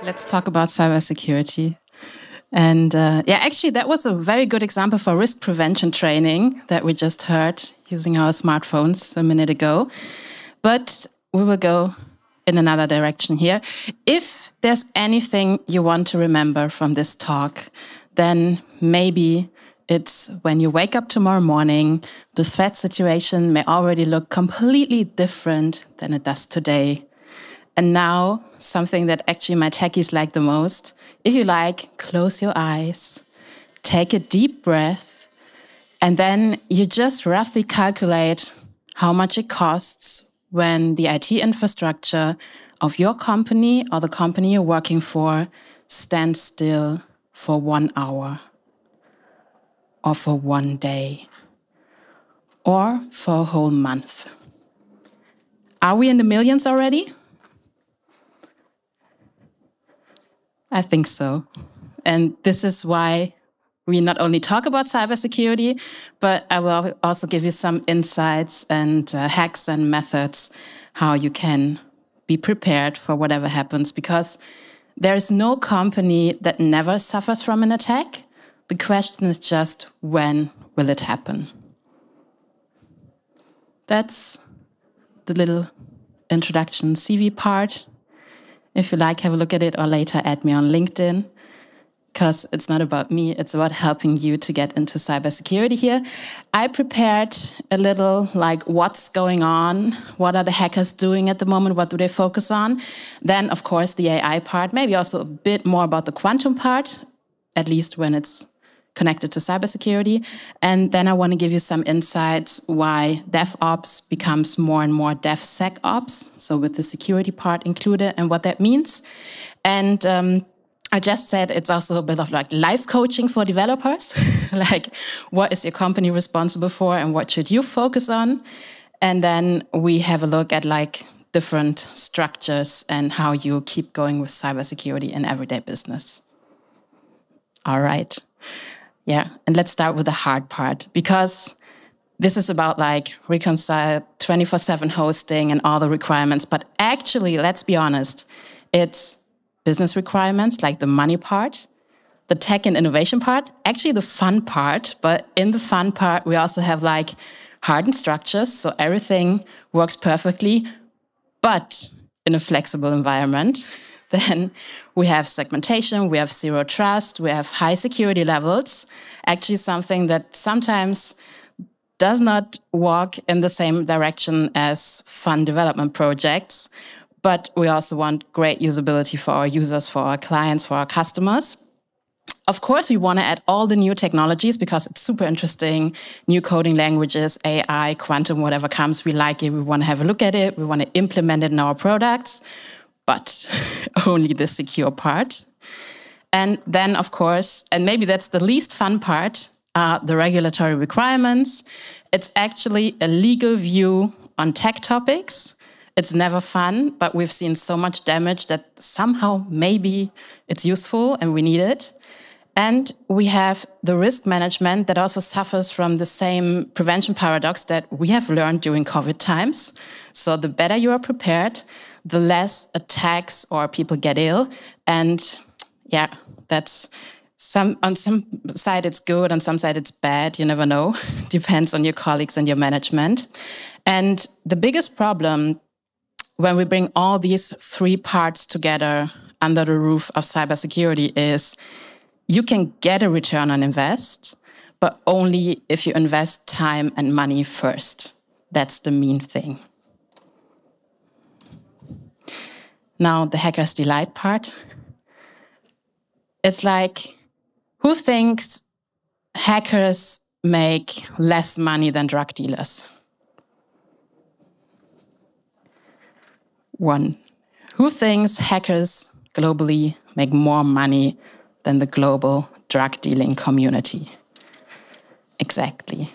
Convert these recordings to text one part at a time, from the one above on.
Let's talk about cybersecurity. And yeah, actually, that was a very good example for risk prevention training that we just heard using our smartphones a minute ago. But we will go in another direction here. If there's anything you want to remember from this talk, then maybe it's when you wake up tomorrow morning, the threat situation may already look completely different than it does today. And now, something that actually my techies like the most, if you like, close your eyes, take a deep breath, and then you just roughly calculate how much it costs when the IT infrastructure of your company or the company you're working for stands still for 1 hour, or for 1 day, or for a whole month. Are we in the millions already? I think so. And this is why we not only talk about cybersecurity, but I will also give you some insights and hacks and methods how you can be prepared for whatever happens, because there is no company that never suffers from an attack. The question is just, when will it happen? That's the little introduction CV part. If you like, have a look at it, or later add me on LinkedIn, because it's not about me, it's about helping you to get into cybersecurity here. I prepared a little like what's going on, what are the hackers doing at the moment, what do they focus on? Then, of course, the AI part, maybe also a bit more about the quantum part, at least when it's connected to cybersecurity. And then I want to give you some insights why DevOps becomes more and more DevSecOps, so with the security part included, and what that means. And I just said it's also a bit of like life coaching for developers, like what is your company responsible for and what should you focus on? And then we have a look at like different structures and how you keep going with cybersecurity in everyday business. All right. Yeah, and let's start with the hard part, because this is about like reconcile 24/7 hosting and all the requirements. But actually, let's be honest, it's business requirements, like the money part, the tech and innovation part, actually the fun part. But in the fun part, we also have like hardened structures, so everything works perfectly, but in a flexible environment. Then we have segmentation, we have zero trust, we have high security levels, actually something that sometimes does not walk in the same direction as fun development projects, but we also want great usability for our users, for our clients, for our customers. Of course, we want to add all the new technologies because it's super interesting, new coding languages, AI, quantum, whatever comes, we like it, we want to have a look at it, we want to implement it in our products, but only the secure part. And then, of course, and maybe that's the least fun part, the regulatory requirements. It's actually a legal view on tech topics. It's never fun, but we've seen so much damage that somehow maybe it's useful and we need it. And we have the risk management that also suffers from the same prevention paradox that we have learned during COVID times. So the better you are prepared, the less attacks or people get ill. And yeah, that's on some side it's good, on some side it's bad, you never know. Depends on your colleagues and your management. And the biggest problem when we bring all these three parts together under the roof of cybersecurity is you can get a return on invest, but only if you invest time and money first. That's the mean thing. Now, the hacker's delight part. It's like, who thinks hackers make less money than drug dealers? One. Who thinks hackers globally make more money than the global drug dealing community. Exactly.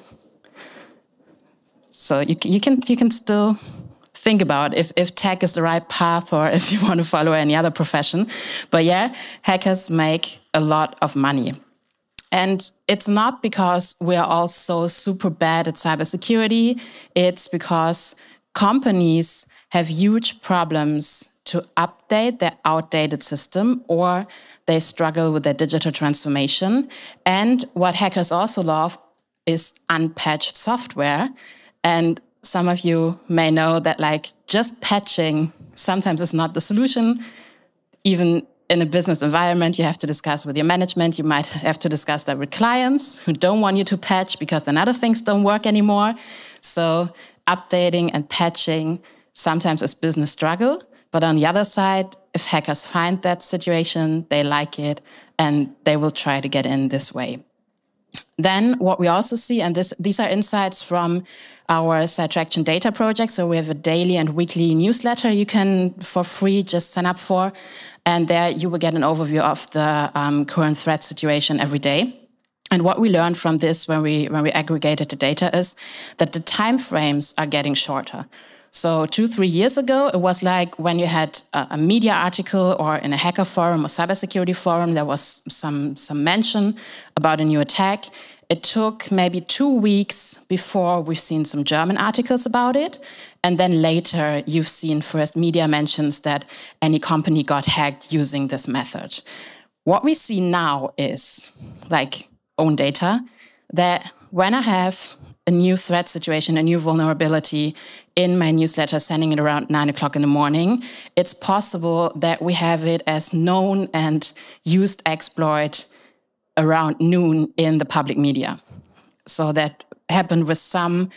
So you can still think about if tech is the right path or if you want to follow any other profession. But yeah, hackers make a lot of money. And it's not because we are all so super bad at cybersecurity. It's because companies have huge problems to update their outdated system, or they struggle with their digital transformation. And what hackers also love is unpatched software. And some of you may know that like just patching sometimes is not the solution. Even in a business environment, you have to discuss with your management. You might have to discuss that with clients who don't want you to patch because then other things don't work anymore. So updating and patching sometimes is business struggle. But on the other side, if hackers find that situation, they like it, and they will try to get in this way. Then what we also see, and these are insights from our Cytraction data project. So we have a daily and weekly newsletter you can, for free, just sign up for. And there you will get an overview of the current threat situation every day. And what we learned from this when we aggregated the data is that the time frames are getting shorter. So 2-3 years ago, it was like when you had a media article or in a hacker forum or cybersecurity forum, there was some mention about a new attack. It took maybe 2 weeks before we've seen some German articles about it. And then later you've seen first media mentions that any company got hacked using this method. What we see now is like own data, that when I have a new threat situation, a new vulnerability in my newsletter, sending it around 9 o'clock in the morning, it's possible that we have it as known and used exploit around noon in the public media. So that happened with some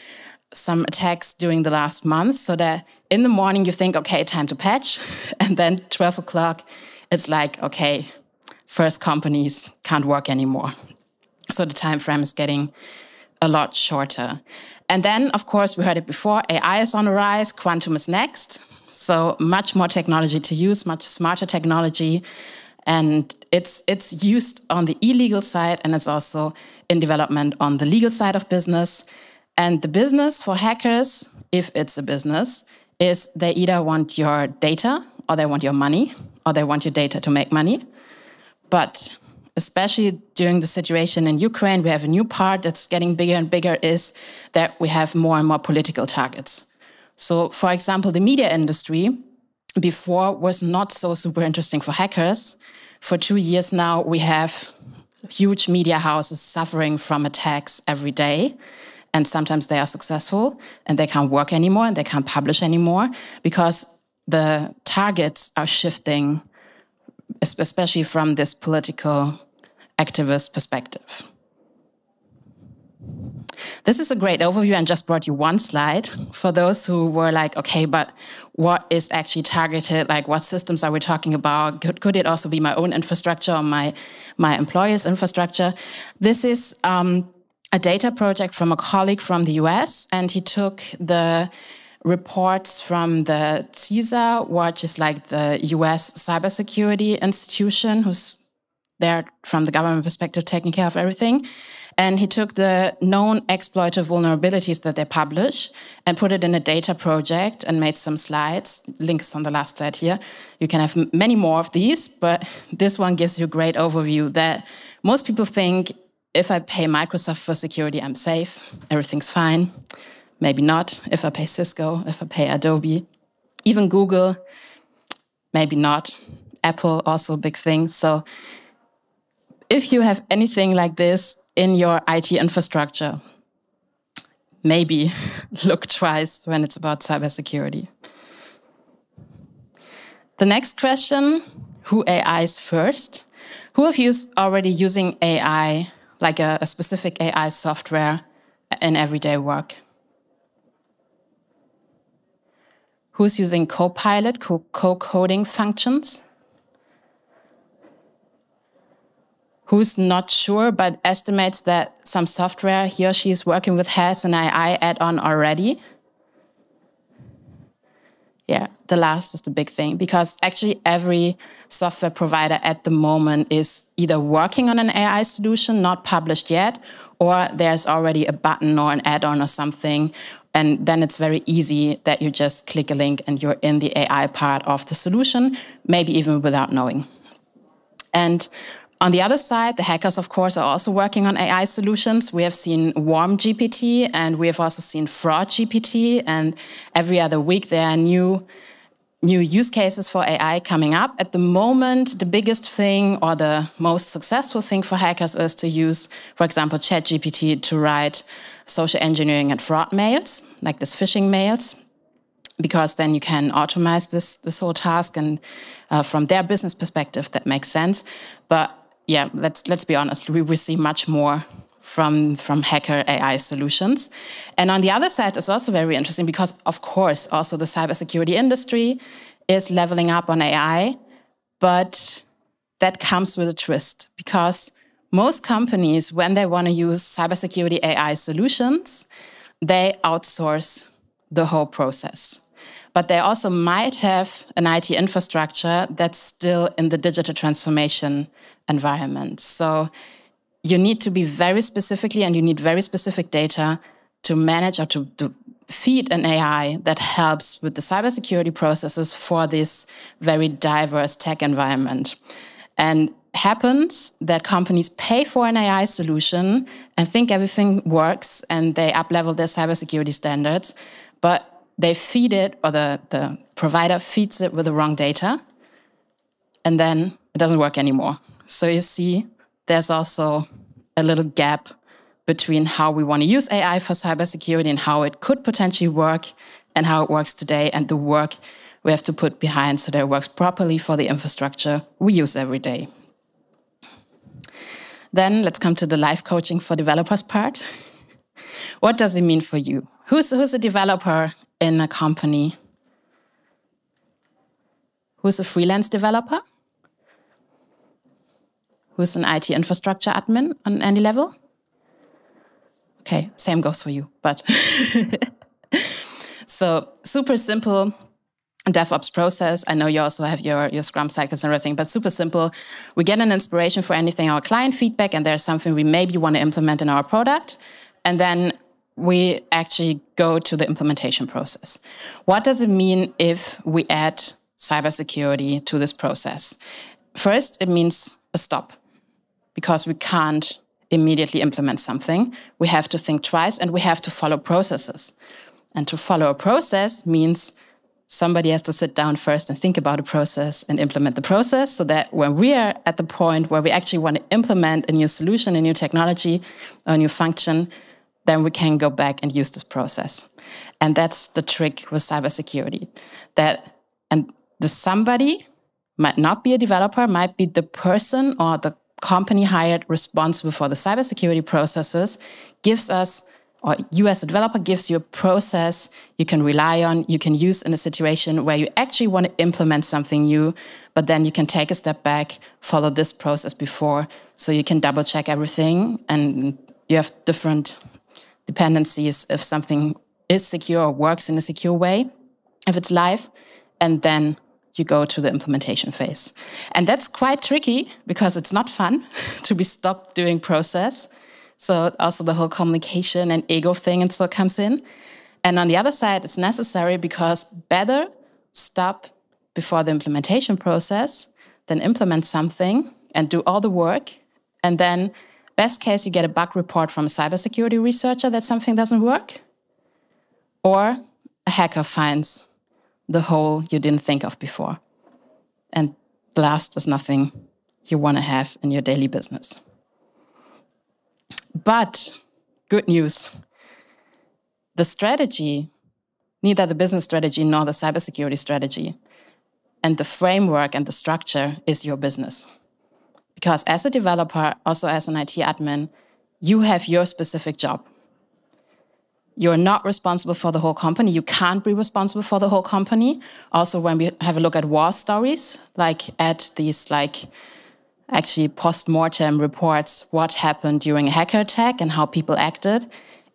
attacks during the last month, so that in the morning you think, okay, time to patch. And then 12 o'clock, it's like, okay, first companies can't work anymore. So the time frame is getting a lot shorter. And then, of course, we heard it before, AI is on the rise, quantum is next. So much more technology to use, much smarter technology. And it's used on the illegal side, and it's also in development on the legal side of business. And the business for hackers, if it's a business, is they either want your data, or they want your money, or they want your data to make money. But especially during the situation in Ukraine, we have a new part that's getting bigger and bigger, is that we have more and more political targets. So, for example, the media industry before was not so super interesting for hackers. For 2 years now, we have huge media houses suffering from attacks every day. And sometimes they are successful and they can't work anymore and they can't publish anymore because the targets are shifting, especially from this political activist perspective. This is a great overview and just brought you one slide for those who were like, okay, but what is actually targeted? Like, what systems are we talking about? Could it also be my own infrastructure or my employer's infrastructure? This is a data project from a colleague from the US, and he took the reports from the CISA, which is like the US cybersecurity institution, who's there from the government perspective taking care of everything. And he took the known exploited vulnerabilities that they publish and put it in a data project and made some slides. Links on the last slide here. You can have many more of these, but this one gives you a great overview that most people think if I pay Microsoft for security, I'm safe, everything's fine. Maybe not. If I pay Cisco, if I pay Adobe, even Google, maybe not. Apple, also a big thing. So if you have anything like this in your IT infrastructure, maybe look twice when it's about cybersecurity. The next question, who AIs first? Who of you is already using AI, like a specific AI software in everyday work? Who's using Copilot, co-coding functions? Who's not sure but estimates that some software he or she is working with has an AI add-on already? Yeah, the last is the big thing, because actually every software provider at the moment is either working on an AI solution, not published yet, or there's already a button or an add-on or something. And then it's very easy that you just click a link and you're in the AI part of the solution, maybe even without knowing. And on the other side, the hackers, of course, are also working on AI solutions. We have seen Warm GPT, and we have also seen Fraud GPT. And every other week, there are new use cases for AI coming up. At the moment, the biggest thing or the most successful thing for hackers is to use, for example, ChatGPT to write social engineering and fraud mails, like this phishing mails, because then you can automate this whole task. And from their business perspective, that makes sense. But yeah, let's be honest, we see much more from hacker AI solutions. And on the other side, it's also very interesting because, of course, also the cybersecurity industry is leveling up on AI, but that comes with a twist, because most companies, when they want to use cybersecurity AI solutions, they outsource the whole process. But they also might have an IT infrastructure that's still in the digital transformation environment. So you need to be very specifically, and you need very specific data to manage or to feed an AI that helps with the cybersecurity processes for this very diverse tech environment. And happens that companies pay for an AI solution and think everything works and they up-level their cybersecurity standards, but they feed it, or the provider feeds it with the wrong data, and then it doesn't work anymore. So you see, there's also a little gap between how we want to use AI for cybersecurity and how it could potentially work and how it works today, and the work we have to put behind so that it works properly for the infrastructure we use every day. Then let's come to the life coaching for developers part. What does it mean for you? Who's a developer in a company? Who's a freelance developer? Who's an IT infrastructure admin on any level? Okay, same goes for you, but so super simple DevOps process. I know you also have your Scrum cycles and everything, but super simple. We get an inspiration for anything, our client feedback, and there's something we maybe want to implement in our product. And then we actually go to the implementation process. What does it mean if we add cybersecurity to this process? First, it means a stop, because we can't immediately implement something. We have to think twice, and we have to follow processes. And to follow a process means somebody has to sit down first and think about a process and implement the process, so that when we are at the point where we actually want to implement a new solution, a new technology, or a new function, then we can go back and use this process. And that's the trick with cybersecurity. And the somebody might not be a developer, might be the person or the company hired responsible for the cybersecurity processes, gives us, or you as a developer, gives you a process you can rely on, you can use in a situation where you actually want to implement something new, but then you can take a step back, follow this process before, so you can double check everything, and you have different dependencies if something is secure or works in a secure way, if it's live, and then you go to the implementation phase. And that's quite tricky because it's not fun to be stopped doing process. So also the whole communication and ego thing and so comes in. And on the other side, it's necessary because better stop before the implementation process than implement something and do all the work. And then best case, you get a bug report from a cybersecurity researcher that something doesn't work. Or a hacker finds the hole you didn't think of before. And last is nothing you want to have in your daily business. But good news, the strategy, neither the business strategy nor the cybersecurity strategy, and the framework and the structure is your business. Because as a developer, also as an IT admin, you have your specific job. You're not responsible for the whole company. You can't be responsible for the whole company. Also, when we have a look at war stories, like at these actually post-mortem reports, what happened during a hacker attack and how people acted,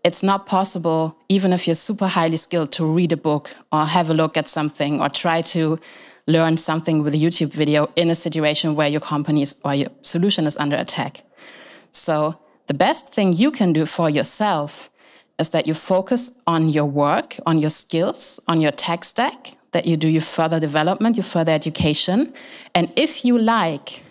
it's not possible, even if you're super highly skilled, to read a book or have a look at something or try to learn something with a YouTube video in a situation where your company or your solution is under attack. So the best thing you can do for yourself is that you focus on your work, on your skills, on your tech stack, that you do your further development, your further education. And if you like,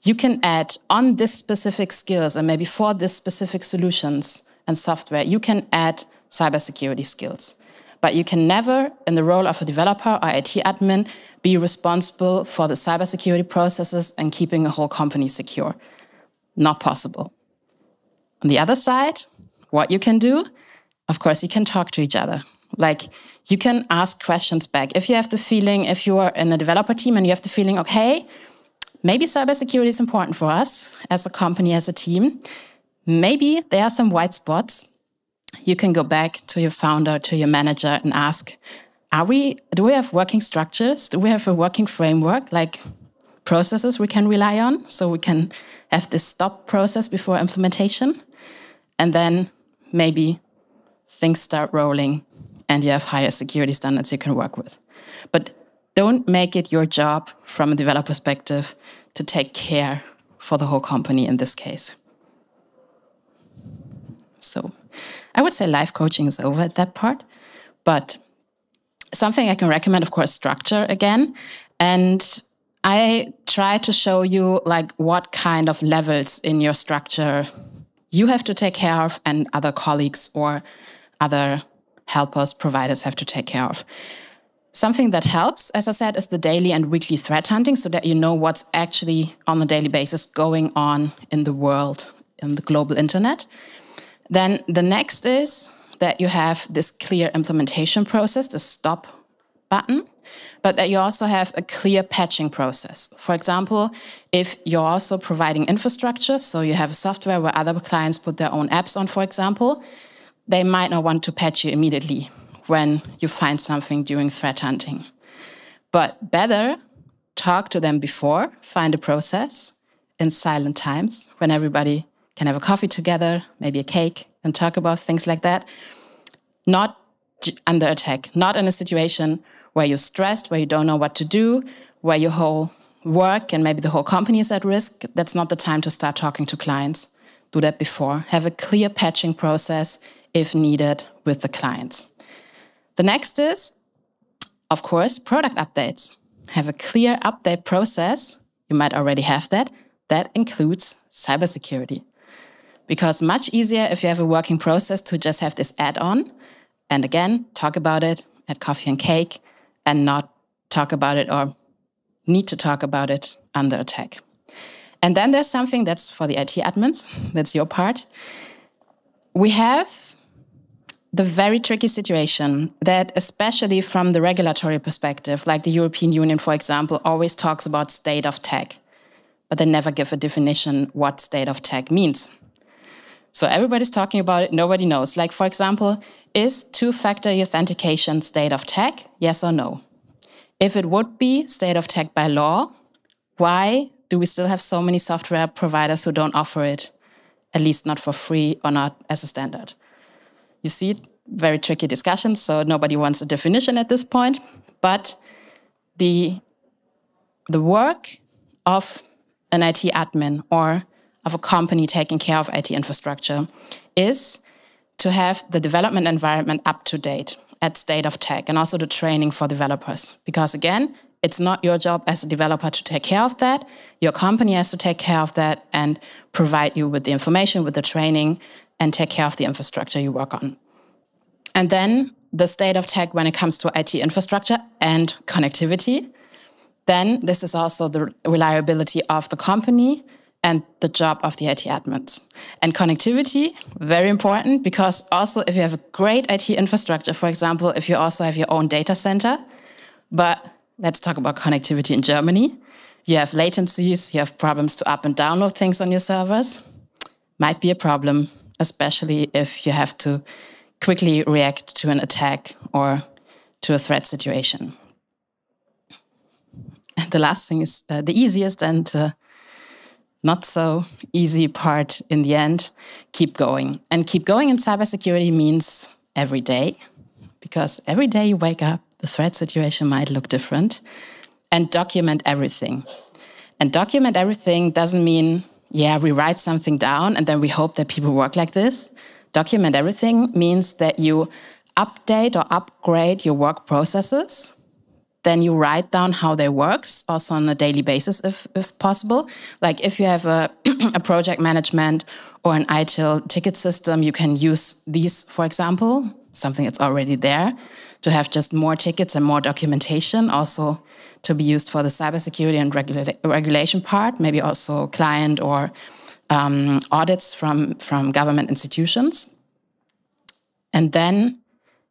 you can add on this specific skills and maybe for this specific solutions and software, you can add cybersecurity skills. But you can never, in the role of a developer or IT admin, be responsible for the cybersecurity processes and keeping a whole company secure. Not possible. On the other side, what you can do, of course, you can talk to each other. Like, you can ask questions back. If you have the feeling, if you are in a developer team and you have the feeling, okay, maybe cybersecurity is important for us as a company, as a team. Maybe there are some white spots. You can go back to your founder, to your manager and ask, do we have working structures? Do we have a working framework, like processes we can rely on so we can have this stop process before implementation? And then maybe things start rolling and you have higher security standards you can work with. But don't make it your job from a developer perspective to take care for the whole company in this case. So I would say life coaching is over at that part. But something I can recommend, of course, structure again. And I try to show you like what kind of levels in your structure you have to take care of and other colleagues or other helpers, providers have to take care of. Something that helps, as I said, is the daily and weekly threat hunting so that you know what's actually on a daily basis going on in the world, in the global internet. Then the next is that you have this clear implementation process, the stop button, but that you also have a clear patching process. For example, if you're also providing infrastructure, so you have a software where other clients put their own apps on, for example, they might not want to patch you immediately when you find something during threat hunting. But better, talk to them before, find a process in silent times when everybody can have a coffee together, maybe a cake, and talk about things like that. Not under attack, not in a situation where you're stressed, where you don't know what to do, where your whole work and maybe the whole company is at risk. That's not the time to start talking to clients. Do that before. Have a clear patching process if needed with the clients. The next is, of course, product updates. Have a clear update process. You might already have that. That includes cybersecurity. Because much easier if you have a working process to just have this add-on. And again, talk about it at coffee and cake and not talk about it or need to talk about it under attack. And then there's something that's for the IT admins. That's your part. We have the very tricky situation that, especially from the regulatory perspective, like the European Union, for example, always talks about state of tech, but they never give a definition what state of tech means. So everybody's talking about it, nobody knows. Like, for example, is two-factor authentication state of tech? Yes or no? If it would be state of tech by law, why do we still have so many software providers who don't offer it, at least not for free or not as a standard? You see, very tricky discussions, so nobody wants a definition at this point. But the work of an IT admin or of a company taking care of IT infrastructure is to have the development environment up to date at state of tech and also the training for developers. Because again, it's not your job as a developer to take care of that. Your company has to take care of that and provide you with the information, with the training, and take care of the infrastructure you work on. And then the state of tech when it comes to IT infrastructure and connectivity. Then this is also the reliability of the company and the job of the IT admins. And connectivity, very important, because also if you have a great IT infrastructure, for example, if you also have your own data center, but let's talk about connectivity in Germany. You have latencies, you have problems to up and download things on your servers. Might be a problem, especially if you have to quickly react to an attack or to a threat situation. And the last thing is the easiest and not so easy part in the end, keep going. And keep going in cybersecurity means every day, because every day you wake up, the threat situation might look different. And document everything. And document everything doesn't mean, yeah, we write something down and then we hope that people work like this. Document everything means that you update or upgrade your work processes. Then you write down how they work, also on a daily basis if possible. Like if you have a project management or an ITIL ticket system, you can use these, for example, something that's already there, to have just more tickets and more documentation, also to be used for the cybersecurity and regulation part, maybe also client or audits from government institutions. And then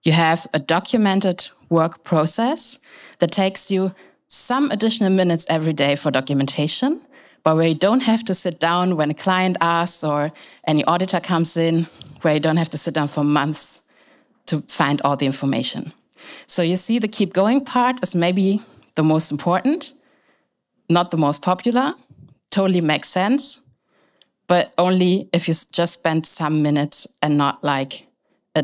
you have a documented work process that takes you some additional minutes every day for documentation, but where you don't have to sit down when a client asks or any auditor comes in, where you don't have to sit down for months to find all the information. So you see the keep going part is maybe the most important, not the most popular, totally makes sense, but only if you just spend some minutes and not like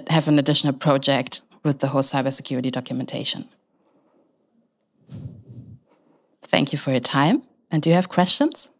have an additional project with the whole cybersecurity documentation. Thank you for your time. And do you have questions?